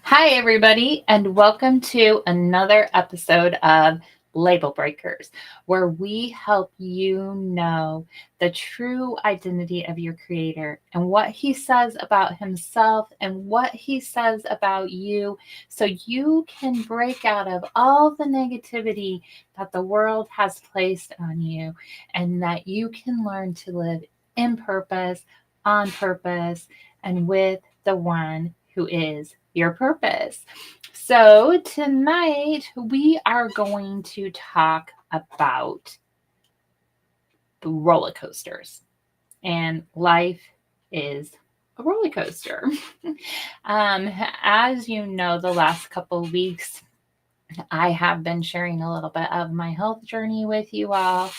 Hi, everybody, and welcome to another episode of Label Breakers, where we help you know the true identity of your creator and what he says about himself and what he says about you, so you can break out of all the negativity that the world has placed on you and that you can learn to live in purpose, on purpose, and with the one who is your purpose. So, tonight we are going to talk about roller coasters, and life is a roller coaster. um, as you know, the last couple of weeks, I have been sharing a little bit of my health journey with you all,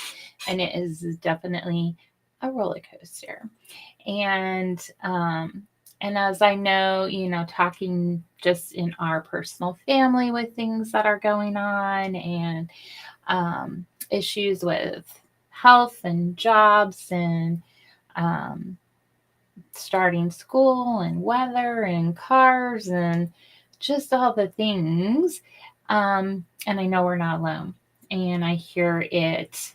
and it is definitely a roller coaster. And as I know, talking just in our personal family with things that are going on and issues with health and jobs and um, starting school and weather and cars and just all the things. And I know we're not alone. And I hear it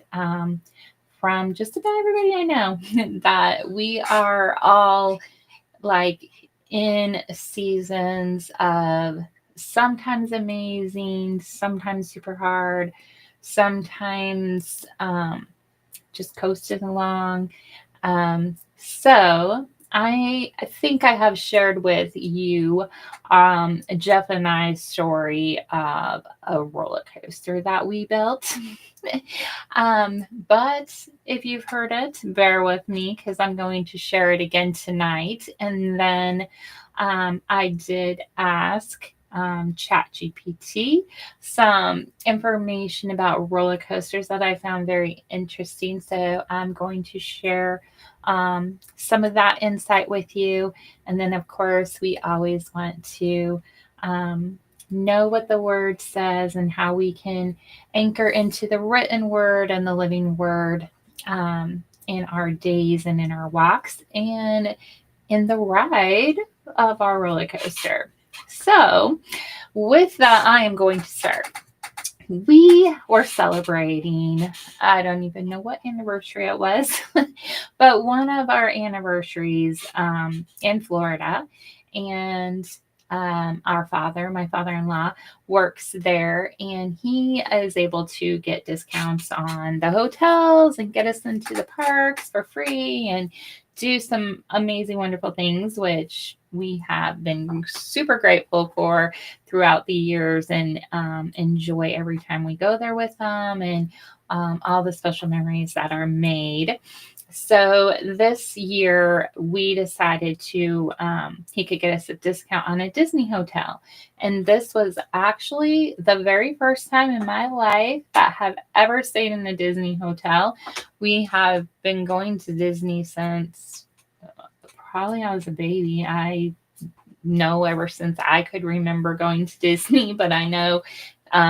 from just about everybody I know that we are all like in seasons of sometimes amazing, sometimes super hard, sometimes just coasting along. So I think I have shared with you Jeff and I's story of a roller coaster that we built. But if you've heard it, bear with me because I'm going to share it again tonight. And then I did ask ChatGPT some information about roller coasters that I found very interesting. So I'm going to share some of that insight with you. And then, of course, we always want to um, know what the word says and how we can anchor into the written word and the living word in our days and in our walks and in the ride of our roller coaster. So, with that, I am going to start. We were celebrating, I don't even know what anniversary it was, but one of our anniversaries in Florida. And our father, my father in law, works there, and he is able to get discounts on the hotels and get us into the parks for free and do some amazing, wonderful things, which we have been super grateful for throughout the years and enjoy every time we go there with them and all the special memories that are made. So this year we decided to he could get us a discount on a Disney hotel. And this was actually the very first time in my life that I have ever stayed in a Disney hotel. We have been going to Disney since probably I was a baby. I know ever since I could remember going to Disney, but I know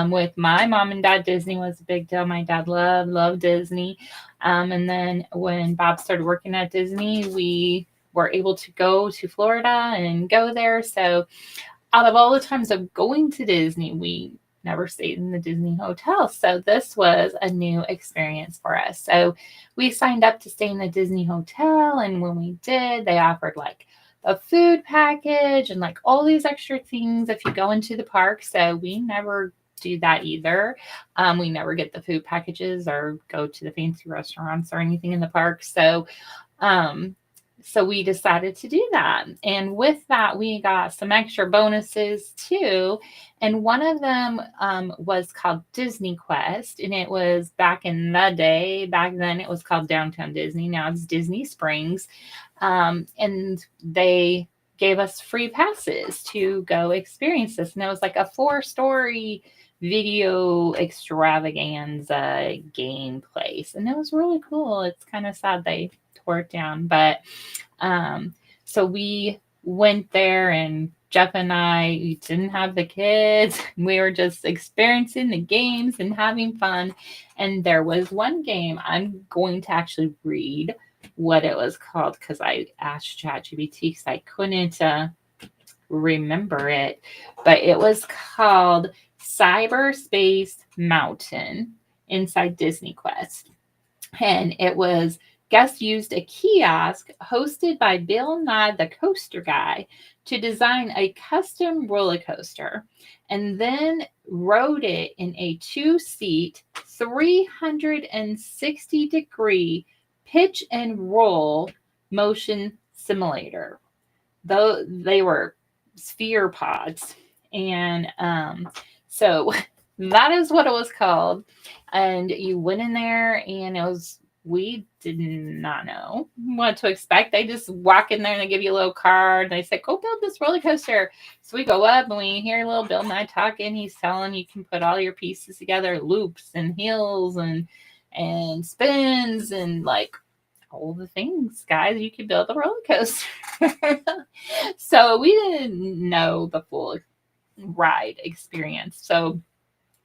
with my mom and dad, Disney was a big deal. My dad loved Disney. And then when Bob started working at Disney, we were able to go to Florida and go there. So out of all the times of going to Disney, we never stayed in the Disney hotel. So this was a new experience for us. So we signed up to stay in the Disney hotel. And when we did, they offered like a food package and like all these extra things if you go into the park. So we never do that either. We never get the food packages or go to the fancy restaurants or anything in the park. Um, so we decided to do that. And with that, we got some extra bonuses too. And one of them was called Disney Quest. And it was back in the day. Back then, it was called Downtown Disney. Now it's Disney Springs. And they gave us free passes to go experience this. And it was like a 4-story video extravaganza game place. And it was really cool. It's kind of sad they tore it down. But so we went there, and Jeff and I we didn't have the kids. We were just experiencing the games and having fun. And there was one game I'm going to actually read what it was called because I asked ChatGPT because I couldn't remember it, but it was called Cyberspace Mountain inside Disney Quest. And it was guests used a kiosk hosted by Bill Nye, the coaster guy, to design a custom roller coaster and then rode it in a 2-seat, 360-degree pitch and roll motion simulator. Though they were sphere pods. And so that is what it was called. And you went in there and we did not know what to expect. They just walk in there and they give you a little card. They say, go build this roller coaster. So we go up and we hear little Bill Nye talking. He's telling you can put all your pieces together, loops and hills and spins and like all the things, guys. You can build a roller coaster. So we didn't know the full ride experience. So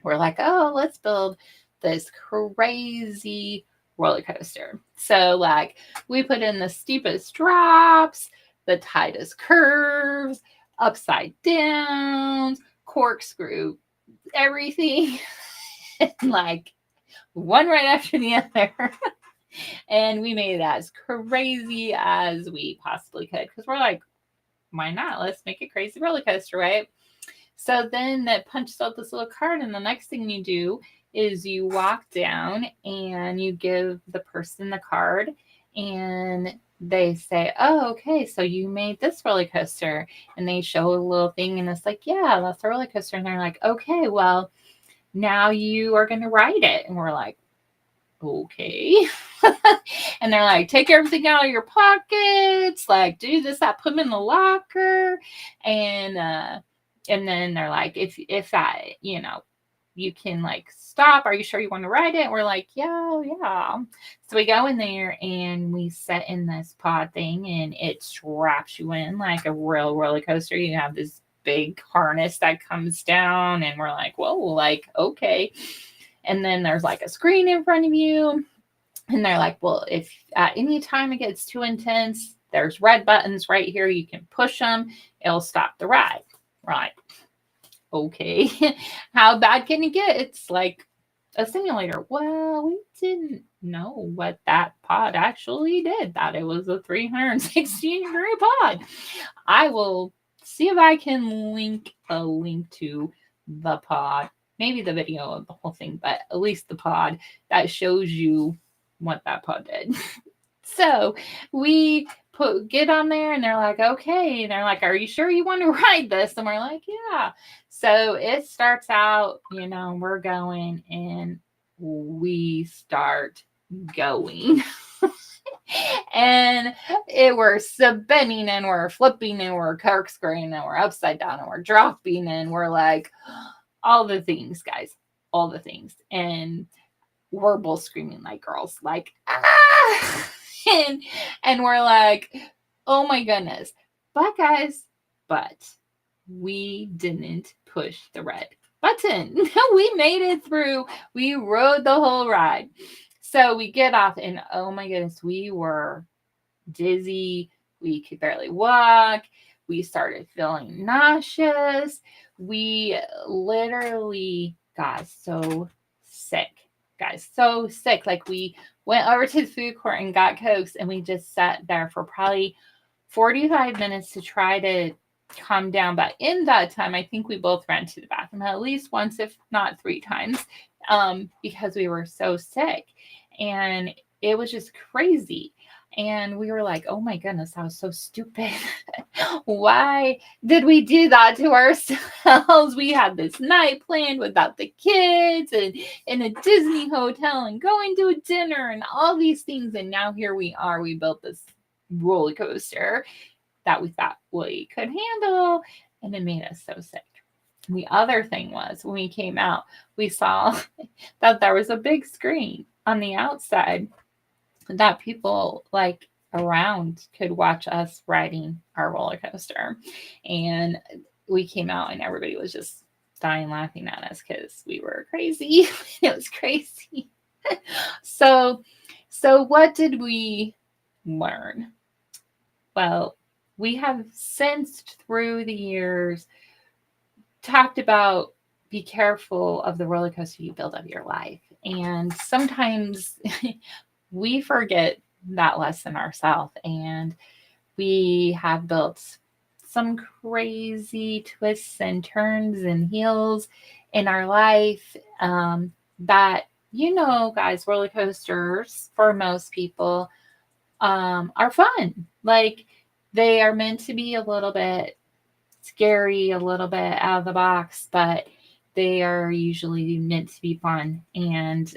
we're like, oh, let's build this crazy roller coaster. So like we put in the steepest drops, the tightest curves, upside downs, corkscrew, everything like one right after the other. And we made it as crazy as we possibly could because we're like, why not? Let's make a crazy roller coaster, right? So then that punches out this little card, and the next thing you do is you walk down and you give the person the card, and they say, oh, okay, so you made this roller coaster. And they show a little thing, and it's like, yeah, that's a roller coaster. And they're like, okay, well, now you are going to ride it. And we're like, okay. And they're like, take everything out of your pockets, like do this, that, put them in the locker. And then they're like, if I, you can like stop. Are you sure you want to ride it? We're like, yeah. So we go in there and we sit in this pod thing and it straps you in like a real roller coaster. You have this big harness that comes down and we're like, whoa, like, okay. And then there's like a screen in front of you. And they're like, well, if at any time it gets too intense, there's red buttons right here. You can push them. It'll stop the ride. Right. Okay. How bad can it get? It's like a simulator. Well, we didn't know what that pod actually did, that it was a 360-degree pod. I will see if I can link a link to the pod, maybe the video of the whole thing, but at least the pod that shows you what that pod did. So we get on there and they're like, okay. And they're like, are you sure you want to ride this? And we're like, yeah. So it starts out, we're going and we start going. And we're spinning and we're flipping and we're corkscrewing and we're upside down and we're dropping and we're like, all the things, guys, all the things. And we're both screaming like girls, like, ah! And we're like, oh my goodness. But guys, we didn't push the red button. We made it through. We rode the whole ride. So we get off and oh my goodness, we were dizzy. We could barely walk. We started feeling nauseous. We literally got so sick, guys, so sick. Like we went over to the food court and got Cokes and we just sat there for probably 45 minutes to try to calm down. But in that time, I think we both ran to the bathroom at least once, if not 3 times, because we were so sick. And it was just crazy. And we were like, oh my goodness, that was so stupid. Why did we do that to ourselves? We had this night planned without the kids and in a Disney hotel and going to a dinner and all these things. And now here we are. We built this roller coaster that we thought we could handle. And it made us so sick. The other thing was when we came out, we saw that there was a big screen on the outside that people like around could watch us riding our roller coaster. And we came out and everybody was just dying laughing at us because we were crazy. It was crazy. So what did we learn? Well, we have since through the years talked about be careful of the roller coaster you build of your life. And sometimes we forget that lesson ourselves. And we have built some crazy twists and turns and heels in our life that, guys, roller coasters for most people are fun. Like they are meant to be a little bit scary, a little bit out of the box, but they are usually meant to be fun. And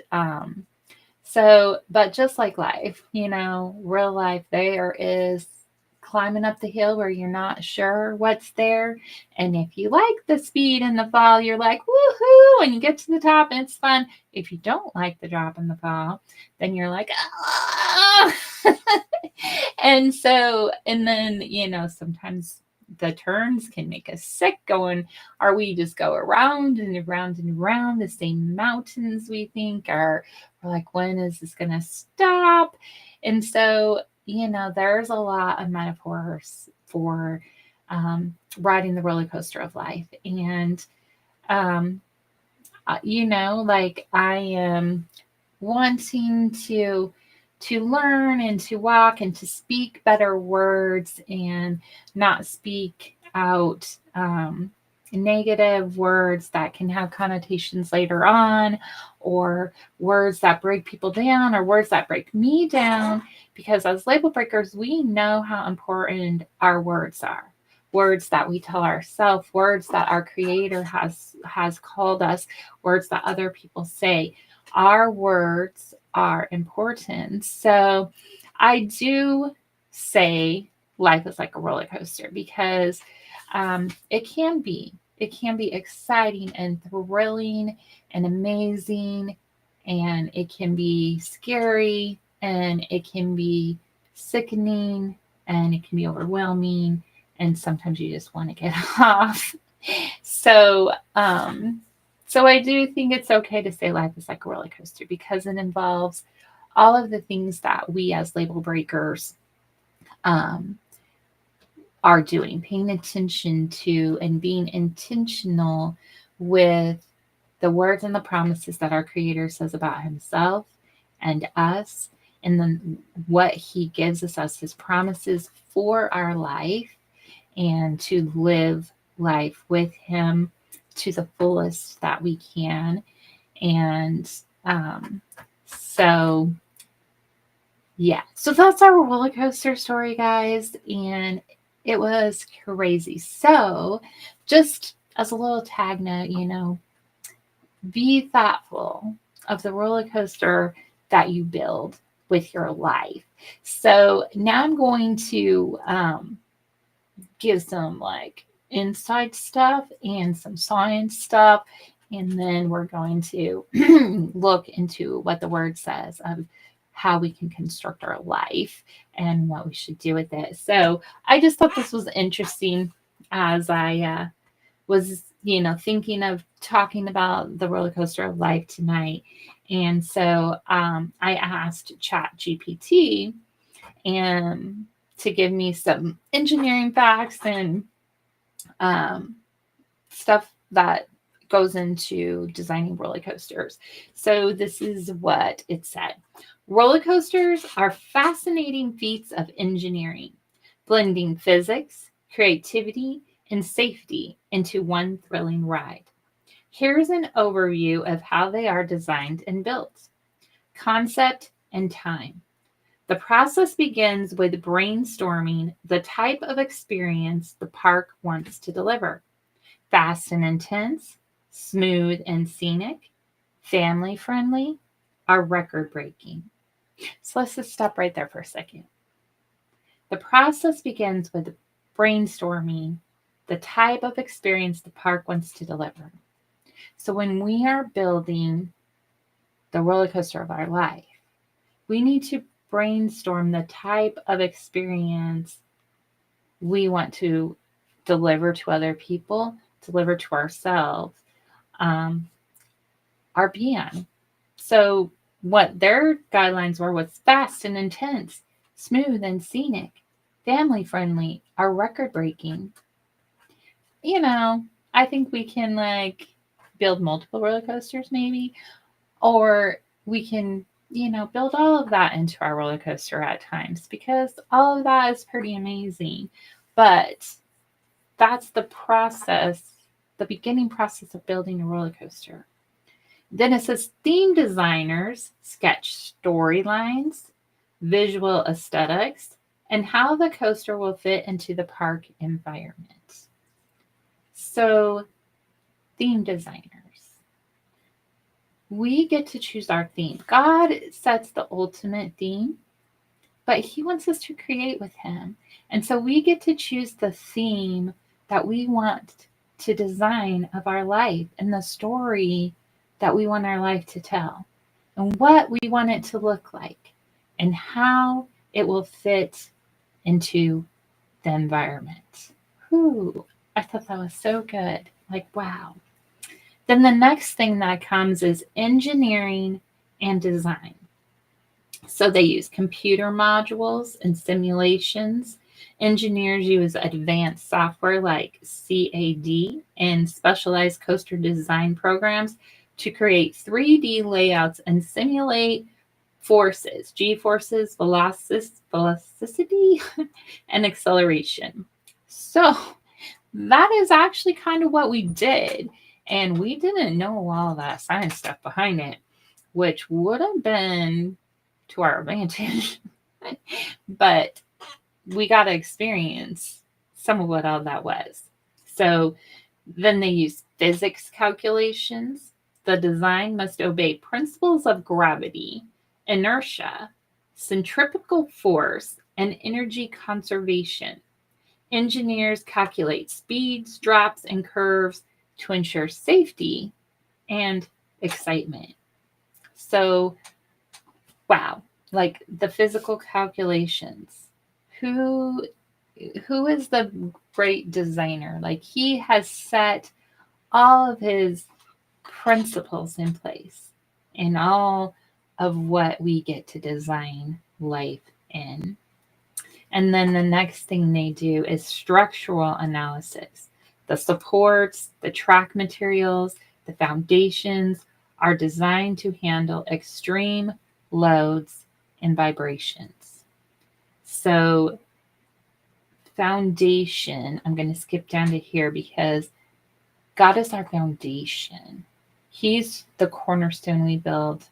but just like life, real life, there is climbing up the hill where you're not sure what's there. And if you like the speed and the fall, you're like, woohoo, and you get to the top and it's fun. If you don't like the drop and the fall, then you're like, ah. And then, sometimes the turns can make us sick going, or we just go around and around and around the same mountains we think are. We're like, when is this going to stop? And so, there's a lot of metaphors for riding the roller coaster of life. And, like I am wanting to learn and to walk and to speak better words and not speak out negative words that can have connotations later on, or words that break people down, or words that break me down, because as label breakers, we know how important our words are. Words that we tell ourselves, words that our creator has called us, words that other people say. Our words are important. So I do say life is like a roller coaster because it can be exciting and thrilling and amazing, and it can be scary, and it can be sickening, and it can be overwhelming, and sometimes you just want to get off. So so I do think it's okay to say life is like a roller coaster because it involves all of the things that we as label breakers are doing, paying attention to and being intentional with the words and the promises that our Creator says about Himself and us, and then what He gives us as His promises for our life, and to live life with Him to the fullest that we can. And so that's our roller coaster story, guys, and it was crazy. So just as a little tag note, be thoughtful of the roller coaster that you build with your life. So now I'm going to give some like inside stuff and some science stuff, and then we're going to look into what the word says of how we can construct our life and what we should do with it. So I just thought this was interesting as I was, thinking of talking about the roller coaster of life tonight. And so I asked ChatGPT and to give me some engineering facts and stuff that goes into designing roller coasters. So this is what it said. Roller coasters are fascinating feats of engineering, blending physics, creativity, and safety into one thrilling ride. Here's an overview of how they are designed and built. Concept and time. The process begins with brainstorming the type of experience the park wants to deliver. Fast and intense, smooth and scenic, family friendly, or record breaking. So let's just stop right there for a second. The process begins with brainstorming the type of experience the park wants to deliver. So when we are building the roller coaster of our life, we need to brainstorm the type of experience we want to deliver to other people, deliver to ourselves, our being. So what their guidelines were was fast and intense, smooth and scenic, family friendly, or record breaking. You know, I think we can like build multiple roller coasters maybe, or we can, build all of that into our roller coaster at times because all of that is pretty amazing. But that's the process, the beginning process of building a roller coaster. Then it says theme designers sketch storylines, visual aesthetics, and how the coaster will fit into the park environment. So, theme designers, we get to choose our theme. God sets the ultimate theme, but He wants us to create with Him. And so we get to choose the theme that we want to design of our life and the story that we want our life to tell, and what we want it to look like, and how it will fit into the environment. Whew, I thought that was so good. Like, wow. Then the next thing that comes is engineering and design. So they use computer modules and simulations. Engineers use advanced software like CAD and specialized coaster design programs to create 3D layouts and simulate forces, G forces, velocity, and acceleration. So that is actually kind of what we did. And we didn't know all that science stuff behind it, which would have been to our advantage. But we got to experience some of what all that was. So then they use physics calculations. The design must obey principles of gravity, inertia, centrifugal force, and energy conservation. Engineers calculate speeds, drops, and curves to ensure safety and excitement. So, wow, like the physical calculations. Who who is the great designer? Like he has set all of his principles in place in all of what we get to design life in. And then the next thing they do is structural analysis. The supports, the track materials, the foundations are designed to handle extreme loads and vibrations. So, foundation, I'm going to skip down to here because God is our foundation. He's the cornerstone we build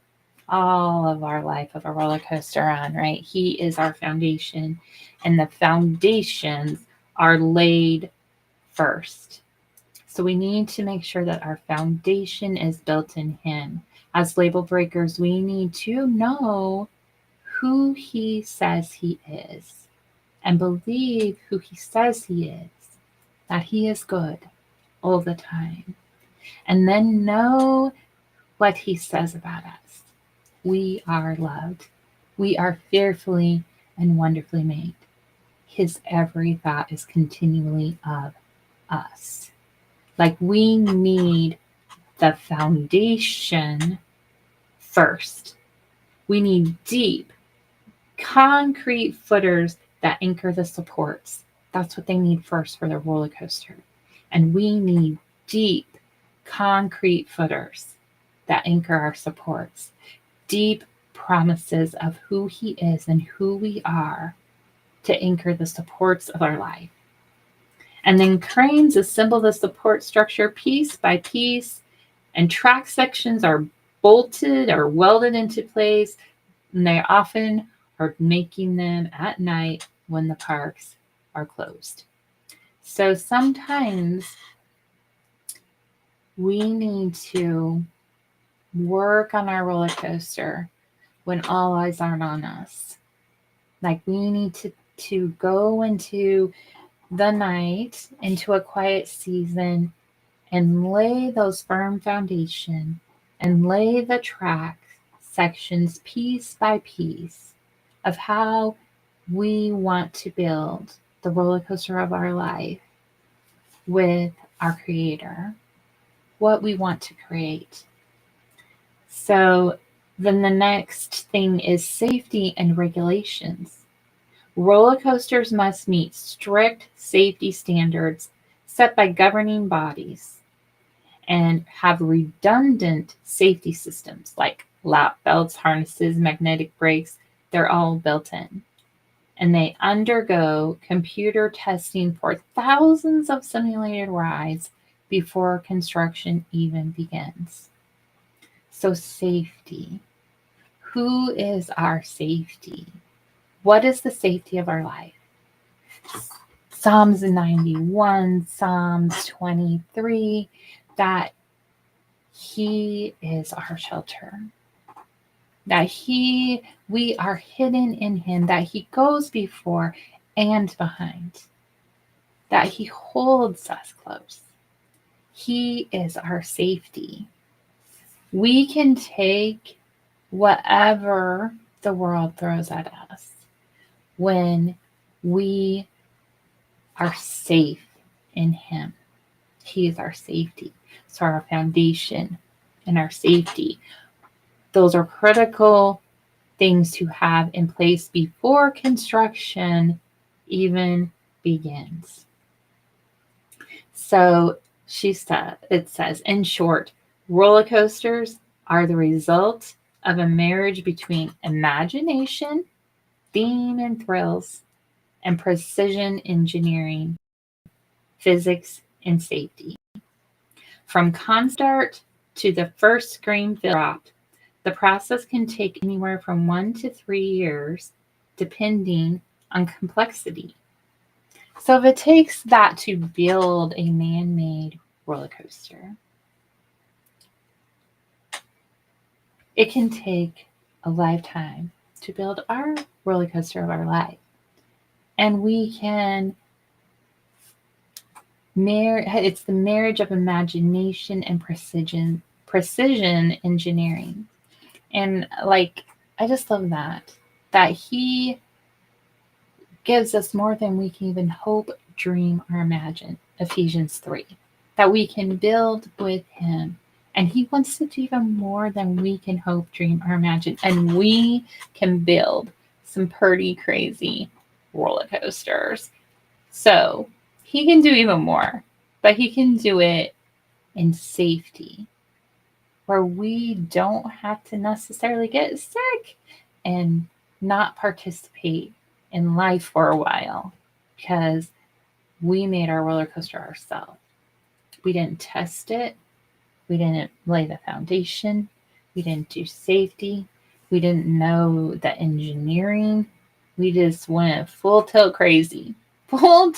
all of our life of a roller coaster on, right? He is our foundation, and the foundations are laid first. So we need to make sure that our foundation is built in Him. As label breakers, we need to know who He says He is and believe who He says He is, that He is good all the time. And then know what He says about us. We are loved. We are fearfully and wonderfully made. His every thought is continually of us. Like we need the foundation first. We need deep, concrete footers that anchor the supports. That's what they need first for their roller coaster. And we need deep, concrete footers that anchor our supports. Deep promises of who He is and who we are to anchor the supports of our life. And then cranes assemble the support structure piece by piece, and track sections are bolted or welded into place, and they often are making them at night when the parks are closed. So sometimes we need to work on our roller coaster when all eyes aren't on us. Like we need to go into the night, into a quiet season, and lay those firm foundation and lay the track sections piece by piece of how we want to build the roller coaster of our life with our creator, what we want to create. So then the next thing is safety and regulations. Roller coasters must meet strict safety standards set by governing bodies and have redundant safety systems like lap belts, harnesses, magnetic brakes. They're all built in. And they undergo computer testing for thousands of simulated rides before construction even begins. So, safety. Who is our safety? What is the safety of our life? Psalms 91, Psalms 23, that He is our shelter, that we are hidden in Him, that He goes before and behind, that He holds us close. He is our safety. We can take whatever the world throws at us when we are safe in Him. He is our safety. So our foundation and our safety, those are critical things to have in place before construction even begins. So it says, in short, roller coasters are the result of a marriage between imagination, theme and thrills, and precision engineering, physics, and safety. From concept to the first screen dropped, the process can take anywhere from 1 to 3 years, depending on complexity. So if it takes that to build a man-made roller coaster, it can take a lifetime to build our roller coaster of our life. And we can it's the marriage of imagination and precision engineering. And I just love that He gives us more than we can even hope, dream, or imagine. Ephesians 3. That we can build with Him. And He wants to do even more than we can hope, dream, or imagine. And we can build some pretty crazy roller coasters. So He can do even more, but He can do it in safety, where we don't have to necessarily get sick and not participate in life for a while, because we made our roller coaster ourselves. We didn't test it. We didn't lay the foundation. We didn't do safety. We didn't know the engineering. We just went full tilt crazy on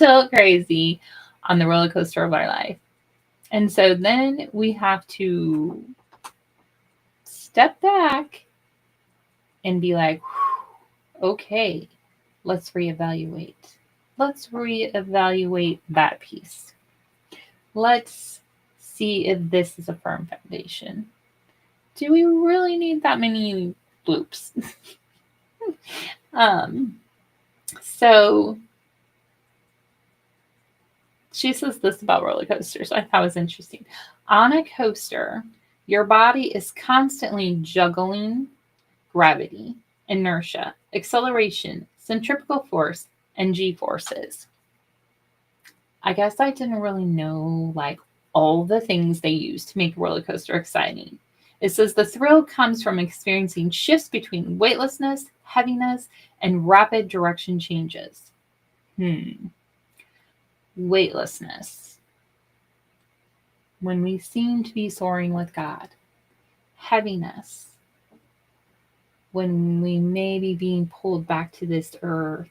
the roller coaster of our life. And so then we have to step back and be like, okay, let's reevaluate. Let's reevaluate that piece. Let's see if this is a firm foundation. Do we really need that many loops? So she says this about roller coasters. I thought was interesting. On a coaster, your body is constantly juggling gravity, inertia, acceleration, centrifugal force, and G forces. I guess I didn't really know all the things they use to make a roller coaster exciting. It says the thrill comes from experiencing shifts between weightlessness, heaviness, and rapid direction changes. Weightlessness. When we seem to be soaring with God. Heaviness. When we may be being pulled back to this earth,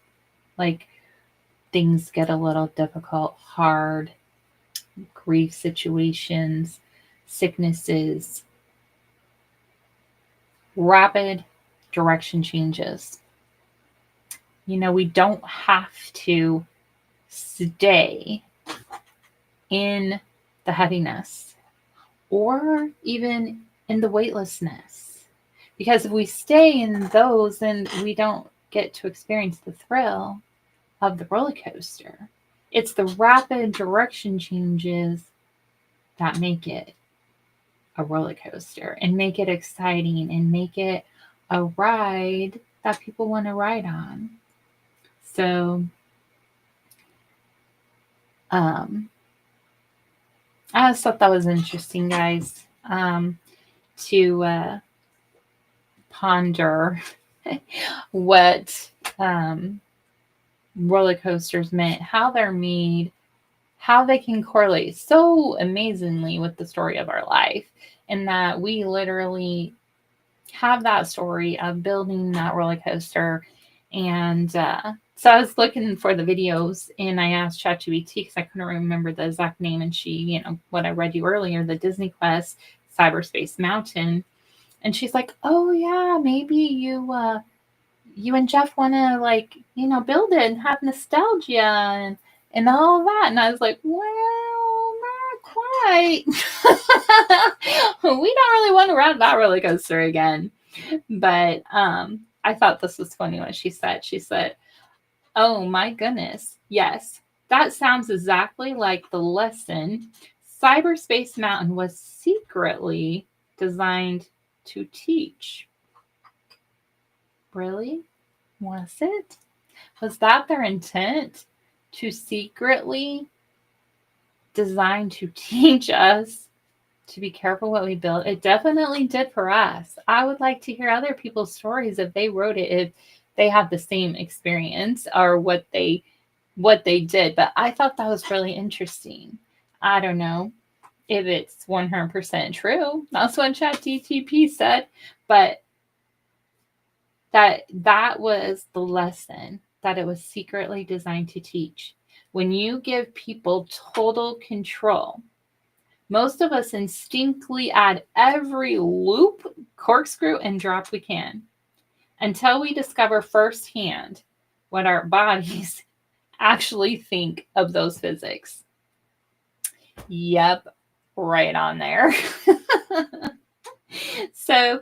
things get a little difficult, hard, grief situations, sicknesses, rapid direction changes. We don't have to stay in the heaviness or even in the weightlessness. Because if we stay in those, then we don't get to experience the thrill of the roller coaster. It's the rapid direction changes that make it a roller coaster and make it exciting and make it a ride that people want to ride on. So I just thought that was interesting, guys, to ponder what roller coasters meant, how they're made, how they can correlate so amazingly with the story of our life, and that we literally have that story of building that roller coaster. And so I was looking for the videos and I asked ChatGPT because I couldn't remember the exact name. And she, what I read you earlier, the Disney Quest Cyberspace Mountain. And she's like, oh, yeah, maybe you and Jeff want to build it and have nostalgia and all that. And I was like, well, not quite. We don't really want to ride that roller coaster again. But I thought this was funny what she said. She said, oh my goodness, yes, that sounds exactly like the lesson Cyberspace Mountain was secretly designed to teach. Really? Was it? Was that their intent? To secretly design to teach us to be careful what we build? It definitely did for us. I would like to hear other people's stories if they wrote it, if they had the same experience or what they did. But I thought that was really interesting. I don't know if it's 100% true. That's what ChatGPT said, but that was the lesson that it was secretly designed to teach. When you give people total control, most of us instinctively add every loop, corkscrew, and drop we can until we discover firsthand what our bodies actually think of those physics. Yep, right on there. So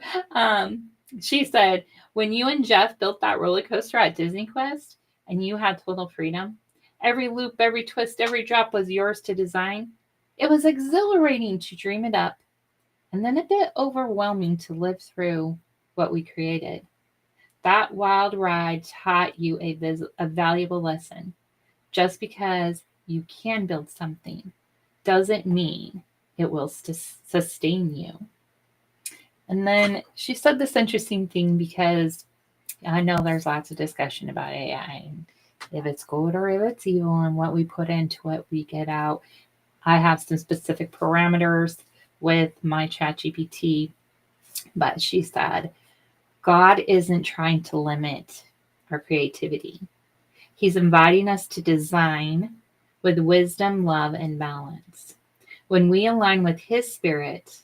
she said, when you and Jeff built that roller coaster at Disney Quest and you had total freedom, every loop, every twist, every drop was yours to design. It was exhilarating to dream it up and then a bit overwhelming to live through what we created. That wild ride taught you a valuable lesson. Just because you can build something doesn't mean it will sustain you. And then she said this interesting thing, because I know there's lots of discussion about AI and if it's good or if it's evil and what we put into it, we get out. I have some specific parameters with my ChatGPT, but she said, God isn't trying to limit our creativity. He's inviting us to design with wisdom, love, and balance. When we align with His Spirit,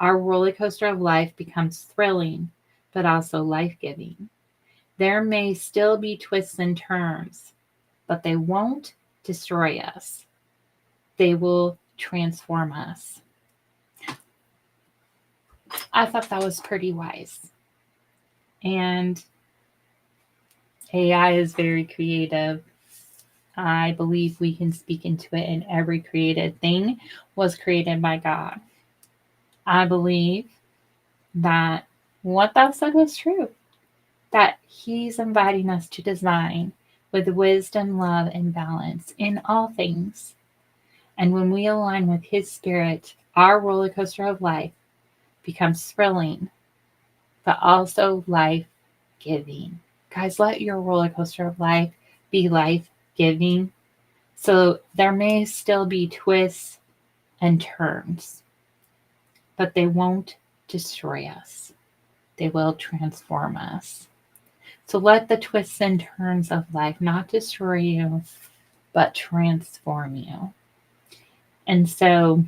our roller coaster of life becomes thrilling, but also life-giving. There may still be twists and turns, but they won't destroy us. They will transform us. I thought that was pretty wise. And AI is very creative. I believe we can speak into it, and every created thing was created by God. I believe that what thou said was true, that He's inviting us to design with wisdom, love, and balance in all things. And when we align with His Spirit, our roller coaster of life becomes thrilling, but also life-giving. Guys, let your roller coaster of life be life-giving. So there may still be twists and turns, but they won't destroy us. They will transform us. So let the twists and turns of life not destroy you, but transform you. And so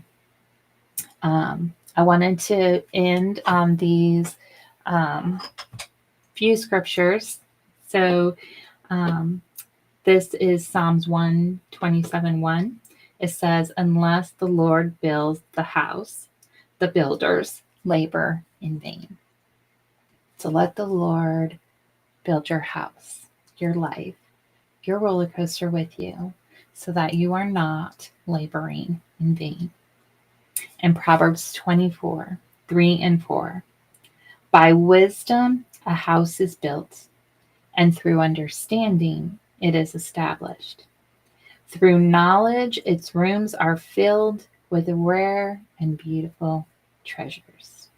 I wanted to end on these few scriptures. So this is Psalms 127:1. It says, unless the Lord builds the house, the builders labor in vain. So let the Lord build your house, your life, your roller coaster with you, so that you are not laboring in vain. And Proverbs 24:3-4. By wisdom a house is built, and through understanding it is established. Through knowledge, its rooms are filled with rare and beautiful treasures.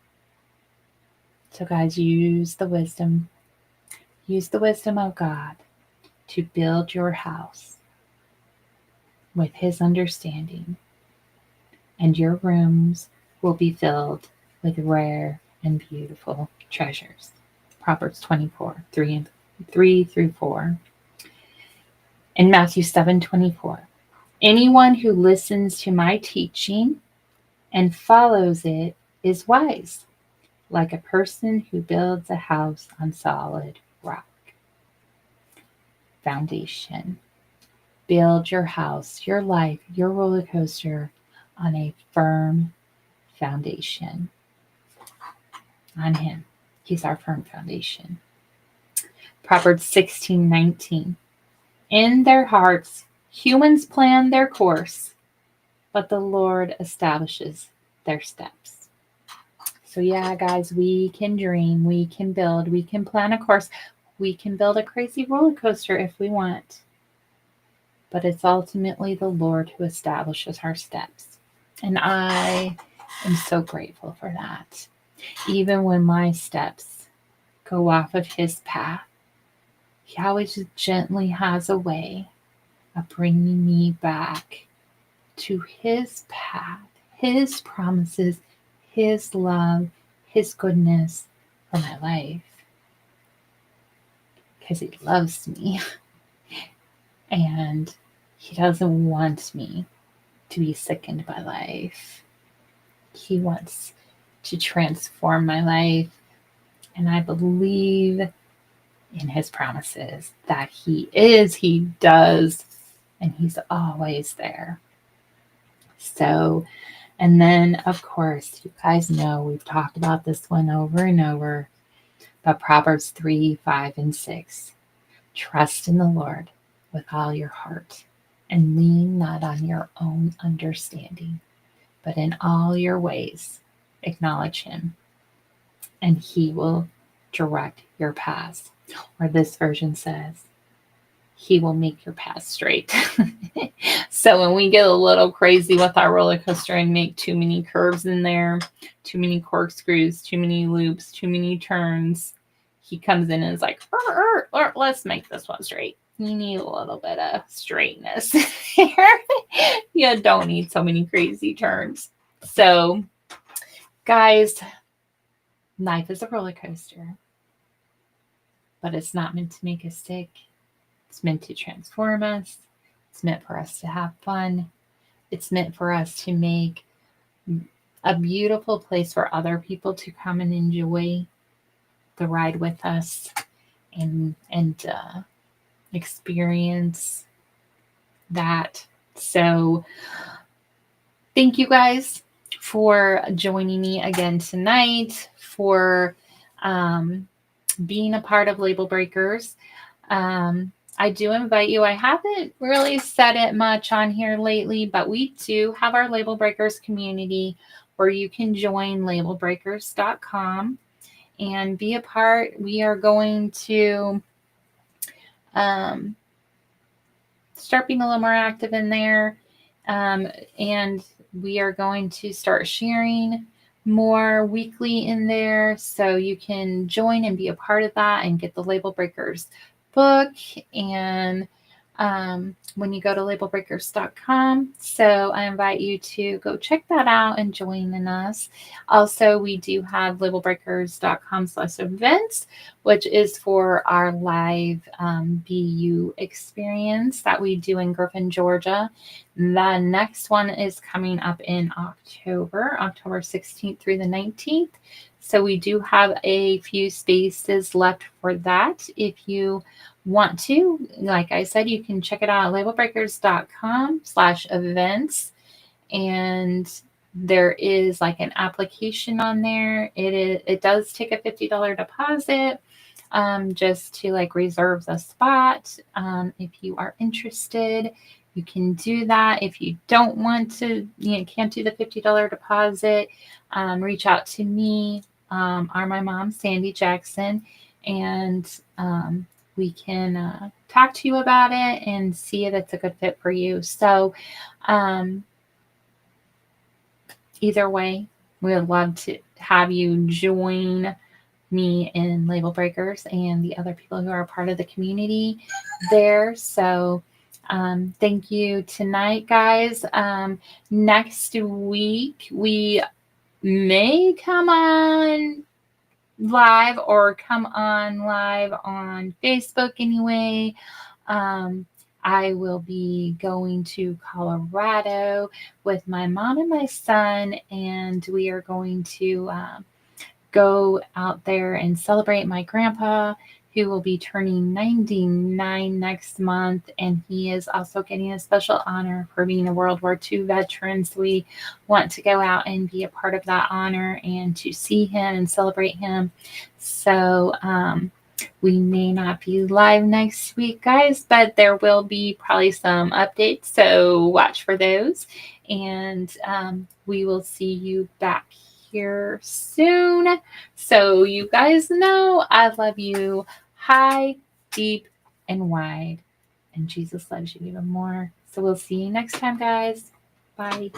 So, guys, use the wisdom. Use the wisdom of God to build your house with His understanding, and your rooms will be filled with rare and beautiful treasures. Proverbs 24, 3 through 4. In Matthew 7:24, anyone who listens to my teaching and follows it is wise, like a person who builds a house on solid rock. Foundation. Build your house, your life, your roller coaster on a firm foundation. On Him. He's our firm foundation. Proverbs 16:19. In their hearts, humans plan their course, but the Lord establishes their steps. So yeah, guys, we can dream, we can build, we can plan a course, we can build a crazy roller coaster if we want. But it's ultimately the Lord who establishes our steps. And I am so grateful for that. Even when my steps go off of His path, He always gently has a way of bringing me back to His path, His promises, His love, His goodness for my life. Because He loves me. And He doesn't want me to be sickened by life. He wants to transform my life. And I believe in His promises that He does, and He's always there. So, and then of course, you guys know we've talked about this one over and over, but Proverbs 3, 5, and 6. Trust in the Lord with all your heart and lean not on your own understanding, but in all your ways acknowledge Him, and He will direct your paths. Or this version says, He will make your path straight. So when we get a little crazy with our roller coaster and make too many curves in there, too many corkscrews, too many loops, too many turns, He comes in and is like, let's make this one straight. You need a little bit of straightness here. You don't need so many crazy turns. So, guys, life is a roller coaster, but it's not meant to make us sick. It's meant to transform us. It's meant for us to have fun. It's meant for us to make a beautiful place for other people to come and enjoy the ride with us and experience that. So thank you guys for joining me again tonight, for being a part of Label Breakers. I do invite you. I haven't really said it much on here lately, but we do have our Label Breakers community where you can join labelbreakers.com and be a part. We are going to start being a little more active in there. And we are going to start sharing more weekly in there. So you can join and be a part of that and get the Label Breakers book. And when you go to labelbreakers.com. So I invite you to go check that out and join in us. Also, we do have labelbreakers.com/events, which is for our live BU experience that we do in Griffin, Georgia. The next one is coming up in October 16th through the 19th. So we do have a few spaces left for that. If you want to, like I said, you can check it out at labelbreakers.com/events. And there is like an application on there. It does take a $50 deposit just to like reserve the spot. If you are interested, you can do that. If you don't want to, can't do the $50 deposit, reach out to me or my mom, Sandy Jackson, and we can talk to you about it and see if it's a good fit for you. So either way, we would love to have you join me and Label Breakers and the other people who are part of the community there. So thank you tonight, guys. Next week, we may come on live or come on live on Facebook anyway. I will be going to Colorado with my mom and my son, and we are going to go out there and celebrate my grandpa, who will be turning 99 next month. And he is also getting a special honor for being a World War II veteran. So we want to go out and be a part of that honor and to see him and celebrate him. So we may not be live next week, guys, but there will be probably some updates. So watch for those. And we will see you back here soon. So you guys know I love you high, deep, and wide. And Jesus loves you even more. So we'll see you next time, guys. Bye.